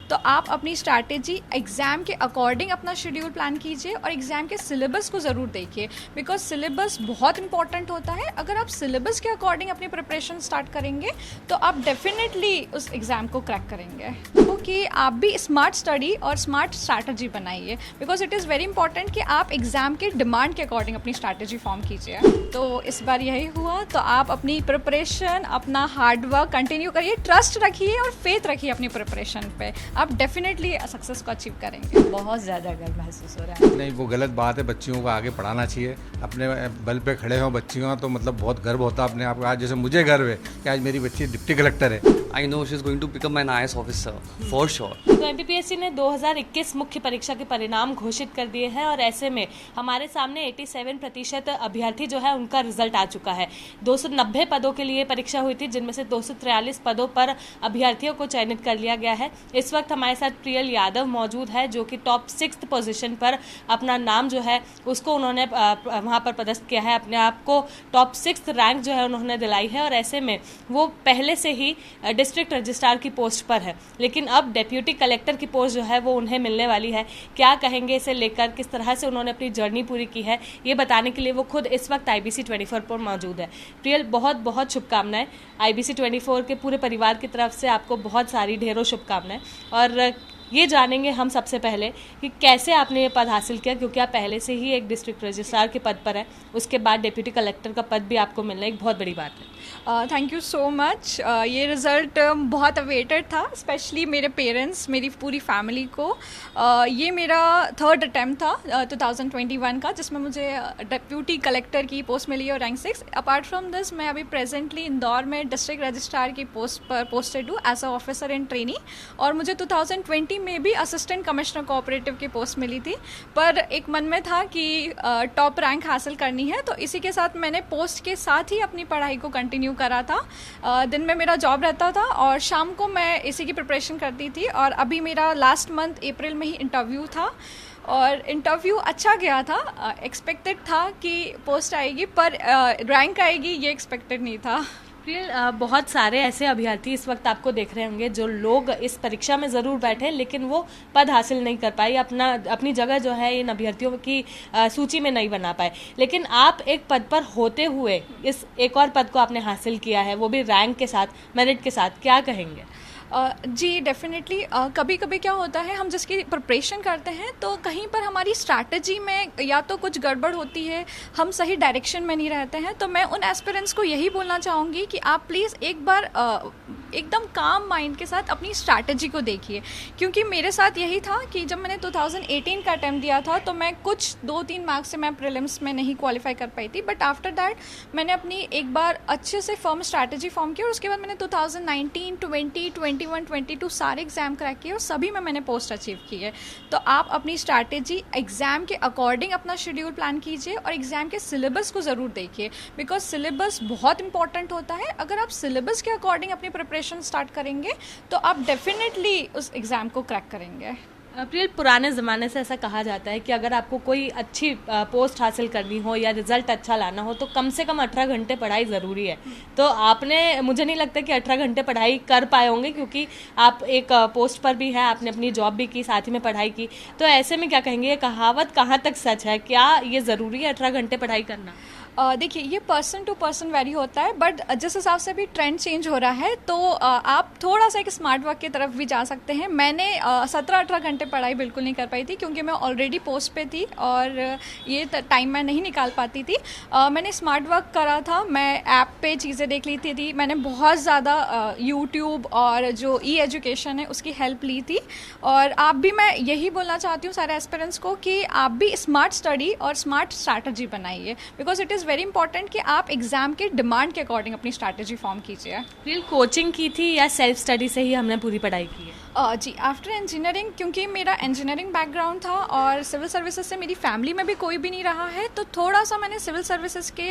तो आप अपनी स्ट्रैटेजी एग्ज़ाम के अकॉर्डिंग अपना शेड्यूल प्लान कीजिए और एग्ज़ाम के सिलेबस को ज़रूर देखिए, बिकॉज सिलेबस बहुत इंपॉर्टेंट होता है। अगर आप सिलेबस के अकॉर्डिंग अपनी प्रिपरेशन स्टार्ट करेंगे तो आप डेफिनेटली उस एग्ज़ाम को क्रैक करेंगे। क्योंकि आप भी स्मार्ट स्टडी और स्मार्ट स्ट्रैटेजी बनाइए, because it is very important कि आप एग्ज़ाम के डिमांड के अकॉर्डिंग अपनी स्ट्रैटेजी फॉर्म कीजिए। तो इस बार यही हुआ, तो आप अपनी प्रिपरेशन, अपना हार्डवर्क कंटिन्यू करिए, ट्रस्ट रखिए और फेथ रखिए अपनी प्रिपरेशन पे, आप डेफिनेटली सक्सेस को अचीव करेंगे। बहुत ज़्यादा गर्व महसूस हो रहा है। नहीं, वो गलत बात है, बच्चियों को आगे पढ़ाना चाहिए, अपने बल पे खड़े हों बच्चियों, तो मतलब बहुत गर्व होता है अपने आप को। आज जैसे मुझे गर्व है कि आज मेरी बच्ची डिप्टी कलेक्टर है। I know she is going to become an IAS officer for sure. तो MPPSC ने 2021 मुख्य परीक्षा के परिणाम घोषित कर दिए हैं और ऐसे में हमारे सामने 87% अभ्यर्थी जो है उनका रिजल्ट आ चुका है। 290 पदों के लिए परीक्षा हुई थी, जिनमें से 243 पदों पर अभ्यर्थियों को चयनित कर लिया गया है। इस वक्त हमारे साथ प्रियल यादव मौजूद है, जो कि टॉप 6th पोजीशन पर अपना नाम जो है उसको उन्होंने वहाँ पर पदस्थ किया है, अपने आप को टॉप 6th रैंक जो है उन्होंने दिलाई है। और ऐसे में वो पहले से ही डिस्ट्रिक्ट रजिस्ट्रार की पोस्ट पर है, लेकिन अब डेप्यूटी कलेक्टर की पोस्ट जो है वो उन्हें मिलने वाली है। क्या कहेंगे इसे लेकर, किस तरह से उन्होंने अपनी जर्नी पूरी की है, ये बताने के लिए वो खुद इस वक्त IBC 24 पर मौजूद है। प्रियल, बहुत बहुत शुभकामनाएं। IBC 24 के पूरे परिवार की तरफ से आपको बहुत सारी ढेरों शुभकामनाएं। और ये जानेंगे हम सबसे पहले कि कैसे आपने ये पद हासिल किया, क्योंकि आप पहले से ही एक डिस्ट्रिक्ट रजिस्ट्रार के पद पर हैं, उसके बाद डिप्टी कलेक्टर का पद भी आपको मिलना एक बहुत बड़ी बात है। Thank you so much. ये रिज़ल्ट बहुत अवेटेड था, स्पेशली मेरे पेरेंट्स, मेरी पूरी फैमिली को। ये मेरा 3rd अटैम्प्ट था 2021 का, जिसमें मुझे डिप्यूटी कलेक्टर की पोस्ट मिली और रैंक 6। अपार्ट फ्रॉम दिस मैं अभी प्रेजेंटली इंदौर में डिस्ट्रिक्ट रजिस्ट्रार की पोस्ट पर पोस्टेड हूँ as a officer in trainee, और मुझे 2020 में भी असिस्टेंट कमिश्नर कोऑपरेटिव की पोस्ट मिली थी। पर एक मन में था कि टॉप रैंक हासिल करनी है, तो इसी के साथ मैंने पोस्ट के साथ ही अपनी पढ़ाई को कंटिन्यू करा था। दिन में मेरा जॉब रहता था और शाम को मैं इसी की प्रिपरेशन करती थी। और अभी मेरा लास्ट मंथ अप्रैल में ही इंटरव्यू था और इंटरव्यू अच्छा गया था। एक्सपेक्टेड था कि पोस्ट आएगी, पर रैंक आएगी ये एक्सपेक्टेड नहीं था। बहुत सारे ऐसे अभ्यर्थी इस वक्त आपको देख रहे होंगे जो लोग इस परीक्षा में ज़रूर बैठे, लेकिन वो पद हासिल नहीं कर पाए, अपनी जगह जो है इन अभ्यर्थियों की सूची में नहीं बना पाए। लेकिन आप एक पद पर होते हुए इस एक और पद को आपने हासिल किया है, वो भी रैंक के साथ, मेरिट के साथ, क्या कहेंगे? जी डेफिनेटली। कभी कभी क्या होता है, हम जिसकी प्रिपरेशन करते हैं तो कहीं पर हमारी स्ट्रैटेजी में या तो कुछ गड़बड़ होती है, हम सही डायरेक्शन में नहीं रहते हैं। तो मैं उन एस्पिरेंट्स को यही बोलना चाहूँगी कि आप प्लीज़ एक बार एकदम काम माइंड के साथ अपनी स्ट्रैटेजी को देखिए, क्योंकि मेरे साथ यही था कि जब मैंने 2018 का अटैम्प्ट दिया था तो मैं कुछ 2-3 मार्क्स से मैं प्रीलिम्स में नहीं क्वालिफाई कर पाई थी। बट आफ्टर दैट मैंने अपनी एक बार अच्छे से फर्म स्ट्रैटेजी फॉर्म की और उसके बाद मैंने 2019, 20, 21, 22 सारे एग्जाम क्रैक किए और सभी में मैंने पोस्ट अचीव की है। तो आप अपनी स्ट्रैटेजी एग्जाम के अकॉर्डिंग अपना शेड्यूल प्लान कीजिए और एग्जाम के सिलेबस को ज़रूर देखिए, बिकॉज सिलेबस बहुत इंपॉर्टेंट होता है। अगर आप सिलेबस के अकॉर्डिंग अपनी प्रिपरेशन स्टार्ट करेंगे तो आप डेफिनेटली उस एग्ज़ाम को क्रैक करेंगे। प्रियल, पुराने ज़माने से ऐसा कहा जाता है कि अगर आपको कोई अच्छी पोस्ट हासिल करनी हो या रिजल्ट अच्छा लाना हो तो कम से कम 18 घंटे पढ़ाई ज़रूरी है। तो आपने, मुझे नहीं लगता कि 18 घंटे पढ़ाई कर पाए होंगे, क्योंकि आप एक पोस्ट पर भी हैं, आपने अपनी जॉब भी की, साथ ही में पढ़ाई की। तो ऐसे में क्या कहेंगे, ये कहावत कहाँ तक सच है? क्या ये ज़रूरी है 18 घंटे पढ़ाई करना? देखिए, ये पर्सन टू पर्सन वेरी होता है, बट जिस हिसाब से भी ट्रेंड चेंज हो रहा है तो आप थोड़ा सा एक स्मार्ट वर्क की तरफ भी जा सकते हैं। मैंने 17-18 घंटे पढ़ाई बिल्कुल नहीं कर पाई थी, क्योंकि मैं ऑलरेडी पोस्ट पे थी और ये टाइम मैं नहीं निकाल पाती थी। मैंने स्मार्ट वर्क करा था, मैं ऐप पे चीज़ें देख ली थी, मैंने बहुत ज़्यादा यूट्यूब और जो ई-एजुकेशन है उसकी हेल्प ली थी। और आप भी, मैं यही बोलना चाहती हूँ सारे एस्पिरेंट्स को कि आप भी स्मार्ट स्टडी और स्मार्ट स्ट्रैटेजी बनाइए, because it is very important कि आप एग्जाम के डिमांड के अकॉर्डिंग अपनी स्ट्रैटेजी फॉर्म कीजिए। रियल कोचिंग की थी या सेल्फ स्टडी से ही हमने पूरी पढ़ाई की है? जी, आफ्टर इंजीनियरिंग, क्योंकि मेरा इंजीनियरिंग बैकग्राउंड था और सिविल सर्विसेज से मेरी फैमिली में भी कोई भी नहीं रहा है, तो थोड़ा सा मैंने सिविल सर्विसेज के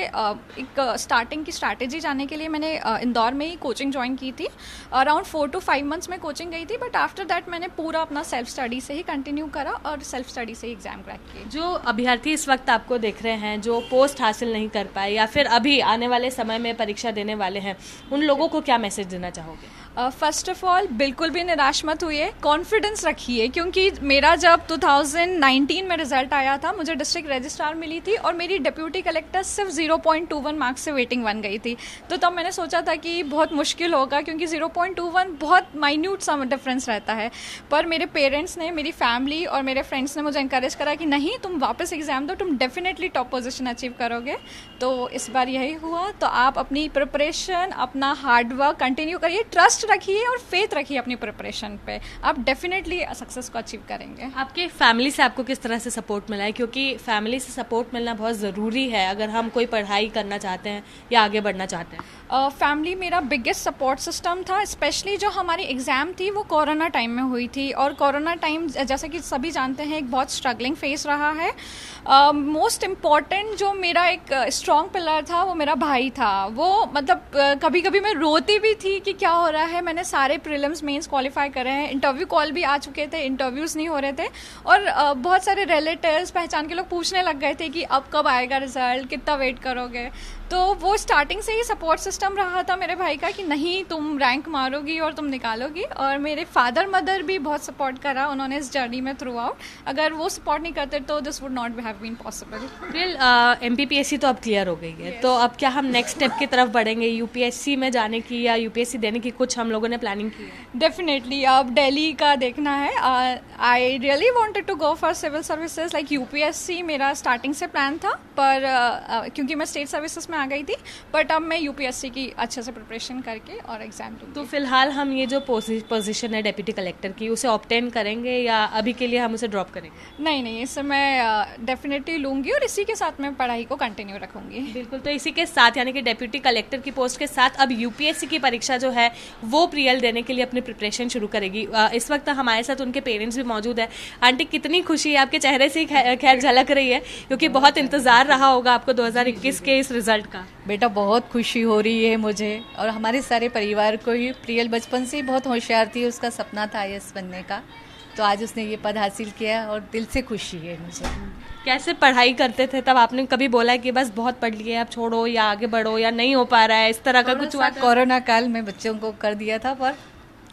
एक स्टार्टिंग की स्ट्रैटेजी जानने के लिए मैंने इंदौर में ही कोचिंग ज्वाइन की थी। अराउंड 4 to 5 मंथ्स में कोचिंग गई थी, बट आफ्टर दैट मैंने पूरा अपना सेल्फ स्टडी से ही कंटिन्यू करा और सेल्फ स्टडी से ही एग्जाम क्रैक किए। जो अभ्यर्थी इस वक्त आपको देख रहे हैं, जो पोस्ट हासिल नहीं कर पाए या फिर अभी आने वाले समय में परीक्षा देने वाले हैं, उन लोगों को क्या मैसेज देना चाहोगे? फर्स्ट ऑफ ऑल बिल्कुल भी निराश मत हुई, कॉन्फिडेंस रखिए, क्योंकि मेरा जब 2019 में रिजल्ट आया था मुझे डिस्ट्रिक्ट रजिस्ट्रार मिली थी और मेरी डिप्यूटी कलेक्टर सिर्फ 0.21 मार्क्स से वेटिंग बन गई थी। तो तब मैंने सोचा था कि बहुत मुश्किल होगा, क्योंकि 0.21 बहुत माइन्यूट सा डिफरेंस रहता है। पर मेरे पेरेंट्स ने, मेरी फैमिली और मेरे फ्रेंड्स ने मुझे इंकरेज करा कि नहीं, तुम वापस एग्जाम दो, तुम डेफिनेटली टॉप पोजीशन अचीव करोगे। तो इस बार यही हुआ। तो आप अपनी प्रिपरेशन, अपना हार्डवर्क कंटिन्यू करिए, ट्रस्ट रखिए और फेथ रखिए अपनी प्रिपरेशन पे, आप डेफिनेटली सक्सेस को अचीव करेंगे। आपके फैमिली से आपको किस तरह से सपोर्ट मिला है, क्योंकि फैमिली से सपोर्ट मिलना बहुत ज़रूरी है अगर हम कोई पढ़ाई करना चाहते हैं या आगे बढ़ना चाहते हैं? फैमिली मेरा बिगेस्ट सपोर्ट सिस्टम था। स्पेशली जो हमारी एग्ज़ाम थी वो कोरोना टाइम में हुई थी, और कोरोना टाइम जैसा कि सभी जानते हैं एक बहुत स्ट्रगलिंग फेस रहा है। मोस्ट इम्पॉर्टेंट जो मेरा एक स्ट्रॉन्ग पिलर था वो मेरा भाई था। वो मतलब कभी कभी मैं रोती भी थी कि क्या हो रहा है, मैंने सारे प्रीलिम्स मेंस क्वालिफाई करे हैं, इंटरव्यू कॉल भी आ चुके थे, इंटरव्यूज़ नहीं हो रहे थे, और बहुत सारे रिलेटिव्स, पहचान के लोग पूछने लग गए थे कि अब कब आएगा रिजल्ट, कितना वेट करोगे। तो वो स्टार्टिंग से ही सपोर्ट सिस्टम रहा था मेरे भाई का कि नहीं, तुम रैंक मारोगी और तुम निकालोगी। और मेरे फादर मदर भी बहुत सपोर्ट करा उन्होंने इस जर्नी में थ्रू आउट। अगर वो सपोर्ट नहीं करते तो this would not have been possible. फिर MPPSC तो अब क्लियर हो गई है, तो अब क्या हम नेक्स्ट स्टेप की तरफ बढ़ेंगे, UPSC में जाने की या UPSC देने की कुछ हम लोगों ने प्लानिंग की है? डेफिनेटली अब दिल्ली का देखना है। I really wanted to go for civil services like UPSC, मेरा स्टार्टिंग से प्लान था, पर क्योंकि मैं स्टेट सर्विसेज में आ गई थी, बट अब मैं UPSC की अच्छे से प्रिपरेशन करके और एग्जाम दूंगी। तो फिलहाल हम ये जो पोजीशन है डिप्टी कलेक्टर की, उसे ऑब्टेन करेंगे या अभी के लिए हम उसे ड्रॉप करेंगे? नहीं, इसे मैं डेफिनेटली लूँगी और इसी के साथ मैं पढ़ाई को कंटिन्यू रखूँगी। बिल्कुल। तो इसी के साथ यानी कि डिप्टी कलेक्टर की पोस्ट के साथ अब UPSC की परीक्षा जो है वो प्रियल देने के लिए अपनी प्रिपरेशन शुरू करेगी। इस वक्त हमारे साथ उनके पेरेंट्स भी मौजूद है। आंटी, कितनी खुशी है आपके चेहरे से ही खैर झलक रही है, क्योंकि बहुत इंतजार रहा होगा आपको 2021 के इस रिजल्ट का। बेटा बहुत खुशी हो रही है मुझे और हमारे सारे परिवार को ही। प्रियल बचपन से ही बहुत होशियार थी, उसका सपना था IAS बनने का, तो आज उसने ये पद हासिल किया और दिल से खुशी है मुझे। कैसे पढ़ाई करते थे तब? आपने कभी बोला है कि बस बहुत पढ़ लिए अब छोड़ो या आगे बढ़ो या नहीं हो पा रहा है, इस तरह का कुछ हुआ? कोरोना काल में बच्चों को कर दिया था, पर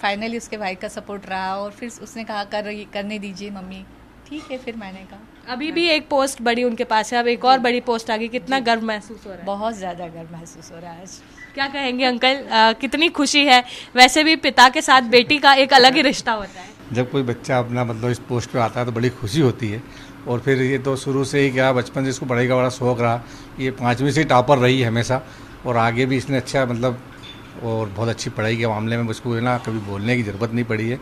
फाइनली उसके भाई का सपोर्ट रहा और फिर उसने कहा करने दीजिए मम्मी। ठीक है, फिर मैंने कहा। अभी भी एक पोस्ट बड़ी उनके पास है, अब एक और बड़ी पोस्ट आ गई, कितना गर्व महसूस हो रहा है? बहुत ज़्यादा गर्व महसूस हो रहा है आज। क्या कहेंगे अंकल, कितनी खुशी है? वैसे भी पिता के साथ बेटी का एक अलग ही रिश्ता होता है। जब कोई बच्चा अपना मतलब इस पोस्ट पे आता है तो बड़ी खुशी होती है। और फिर ये तो शुरू से ही क्या, बचपन से इसको पढ़ाई का बड़ा शौक रहा। ये 5वीं से टॉपर रही है हमेशा, और आगे भी इसने अच्छा मतलब और बहुत अच्छी पढ़ाई के मामले में मुझको ना कभी बोलने की ज़रूरत नहीं पड़ी है,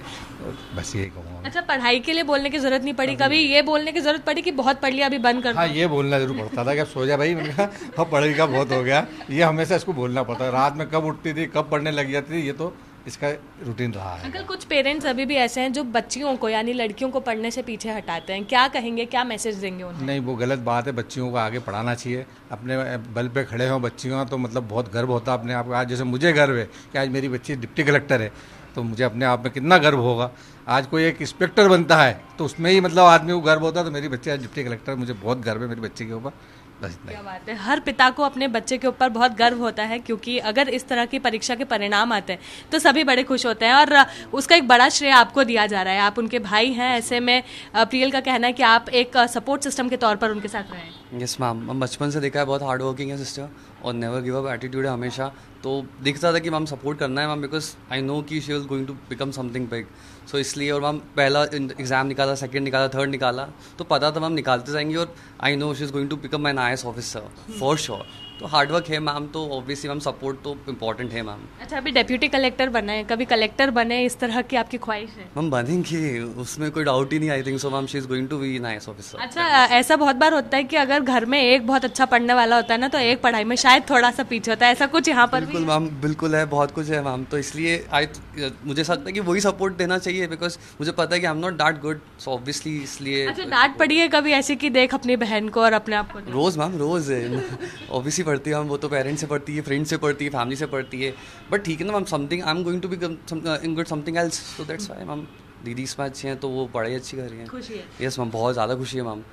बस यही कहूँगा। अच्छा, पढ़ाई के लिए बोलने की जरूरत नहीं पड़ी, कभी ये बोलने की जरूरत पड़ी कि बहुत पढ़ लिया अभी बंद कर दो? हाँ, ये बोलना जरूर पड़ता था कि अब सो जा भाई, मैंने कहा अब पढ़ाई का बहुत हो गया। ये हमेशा इसको बोलना पड़ता है, रात में कब उठती थी कब पढ़ने लग जाती थी, ये तो इसका रूटीन रहा है। अंकल, कुछ पेरेंट्स अभी भी ऐसे हैं जो बच्चियों को यानी लड़कियों को पढ़ने से पीछे हटाते हैं, क्या कहेंगे, क्या मैसेज देंगे उन्हें? नहीं, वो गलत बात है। बच्चियों को आगे पढ़ाना चाहिए, अपने बल पे खड़े हों बच्चियों, तो मतलब बहुत गर्व होता है अपने आप को। आज जैसे मुझे गर्व है कि आज मेरी बच्ची डिप्टी कलेक्टर है, तो मुझे अपने आप में कितना गर्व होगा। आज कोई एक इंस्पेक्टर बनता है तो उसमें ही मतलब आदमी को गर्व होता है, तो मेरी बच्ची आज डिप्टी कलेक्टर, मुझे बहुत गर्व है मेरी बच्ची के ऊपर। क्या बात है, हर पिता को अपने बच्चे के ऊपर बहुत गर्व होता है, क्योंकि अगर इस तरह की परीक्षा के परिणाम आते हैं तो सभी बड़े खुश होते हैं, और उसका एक बड़ा श्रेय आपको दिया जा रहा है। आप उनके भाई हैं, ऐसे में प्रियल का कहना है कि आप एक सपोर्ट सिस्टम के तौर पर उनके साथ रहे। यस मैम, हम बचपन से देखा है बहुत हार्ड वर्किंग है सिस्टर, और नेवर गिव अप एटीट्यूड है हमेशा। तो दिखता था कि मैम सपोर्ट करना है मैम, बिकॉज आई नो कि she is going to become something big, so इसलिए। और मैम पहला एग्जाम निकाला, सेकंड निकाला, थर्ड निकाला, तो पता था मैम निकालते जाएंगे, और I know she is going to become an IAS officer for sure. तो हार्डवर्क है मैम, तो ऑब्वियसली मैम सपोर्ट तो इम्पॉर्टेंट है मैम। अच्छा, अभी डिप्टी कलेक्टर बना है, कभी कलेक्टर बने, इस तरह की आपकी ख्वाहिश है? मैम बनेंगे, उसमें कोई डाउट ही नहीं। I think so ma'am she is going to be an IAS officer. अच्छा, ऐसा बहुत बार होता है कि अगर घर में एक बहुत अच्छा पढ़ने वाला होता है ना, तो एक पढ़ाई में शायद थोड़ा सा पीछे होता है, ऐसा कुछ यहाँ पर? बिल्कुल मैम, बिल्कुल है, बहुत कुछ है मैम। तो इसलिए मुझे ऐसा लगता है कि वही सपोर्ट देना चाहिए, बिकॉज मुझे पता है कि I am not that good, so obviously इसलिए। अच्छा, डांट पड़ी है कभी ऐसी कि देख अपनी बहन को और अपने आप को? रोज़ मैम, रोज़ है ऑब्वियसली पढ़ती है मैम, वो तो पेरेंट्स से पढ़ती है, फ्रेंड्स से पढ़ती है, फैमिली से पढ़ती है, बट ठीक है ना ma'am, something I am going to become in good something else, so that's why ma'am. दीदी इसमें अच्छी हैं तो वो पढ़ाई अच्छी कर रही हैं। खुशी है? यस मैम, बहुत ज़्यादा खुशी है मैम।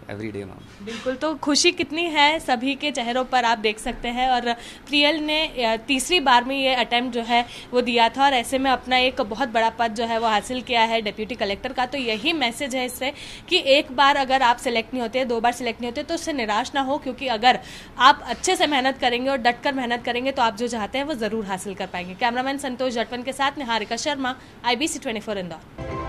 Every day ma'am. बिल्कुल, तो खुशी कितनी है सभी के चेहरों पर आप देख सकते हैं। और प्रियल ने तीसरी बार में ये अटेम्प्ट जो है वो दिया था और ऐसे में अपना एक बहुत बड़ा पद जो है वो हासिल किया है डिप्टी कलेक्टर का। तो यही मैसेज है इससे कि एक बार अगर आप सिलेक्ट नहीं होते, 2 बार सिलेक्ट नहीं होते तो उससे निराश ना हो, क्योंकि अगर आप अच्छे से मेहनत करेंगे और डट कर मेहनत करेंगे तो आप जो चाहते हैं वो ज़रूर हासिल कर पाएंगे। कैमरामैन संतोष जटवन के साथ निहारिका शर्मा, IBC 24 इंदौर।